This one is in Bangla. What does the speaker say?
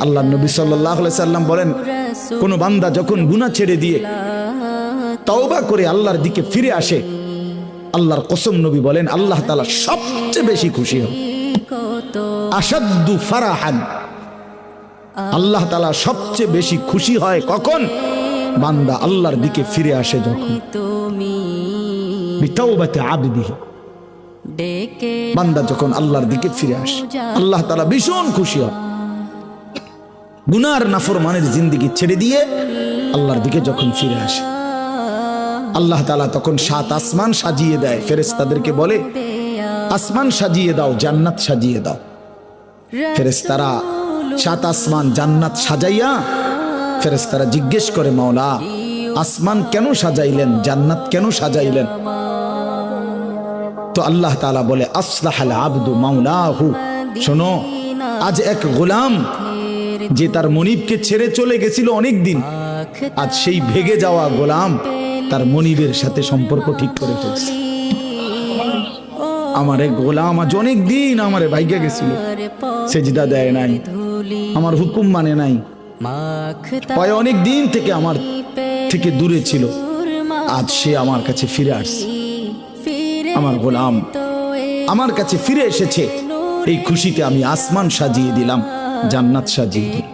আল্লাহ নবী সাল্লাল্লাহু আলাইহি সাল্লাম বলেন, কোন বান্দা যখন গুনাহ ছেড়ে দিয়ে তওবা করে আল্লাহর দিকে ফিরে আসে, আল্লাহর কসম নবী বলেন আল্লাহ তাআলা সবচেয়ে বেশি খুশি হন। আশাদ্দু ফারাহান, আল্লাহ তাআলা সবচেয়ে বেশি খুশি হয় কখন? বান্দা আল্লাহর দিকে ফিরে আসে যখন। বিতাওবাতি আবদিহি, বান্দা যখন আল্লাহর দিকে ফিরে আসে আল্লাহ তাআলা ভীষণ খুশি হয়। গুনার নাফরমানের জিন্দেগি ছেড়ে দিয়ে আল্লাহর দিকে যখন ফিরে আসে, আল্লাহ তাআলা তখন 7 আসমান সাজিয়ে দেয়। ফেরেশতাদেরকে বলে, আসমান সাজিয়ে দাও, জান্নাত সাজিয়ে দাও। ফেরেশতারা 7 আসমান জান্নাত সাজাইয়া ফেরেশতারা জিজ্ঞেস করে, মাওলা আসমান কেন সাজাইলেন, জান্নাত কেন সাজাইলেন? তো আল্লাহ তাআলা বলে, আসলাহাল আবদু মাওলাহু, শোনো, আজ এক গোলাম যে তার মনিবকে ছেড়ে চলে গেছিল অনেক দিন, আজ সেই ভেগে যাওয়া গোলাম তার মনিবের সাথে সম্পর্ক ঠিক করে ফেলছে। আমার এক গোলাম আজ অনেক দিন আমারে ভাইগা গেছিল, সেজদা দেয় নাই, আমার হুকুম মানে নাই, পায় অনেক দিন থেকে আমার থেকে দূরে ছিল, আজ সে আমার কাছে ফিরে আসছে। আমার গোলাম আমার কাছে ফিরে এসেছে, এই খুশিতে আমি আসমান সাজিয়ে দিলাম, জান্নাত সাজিয়ে দিলাম।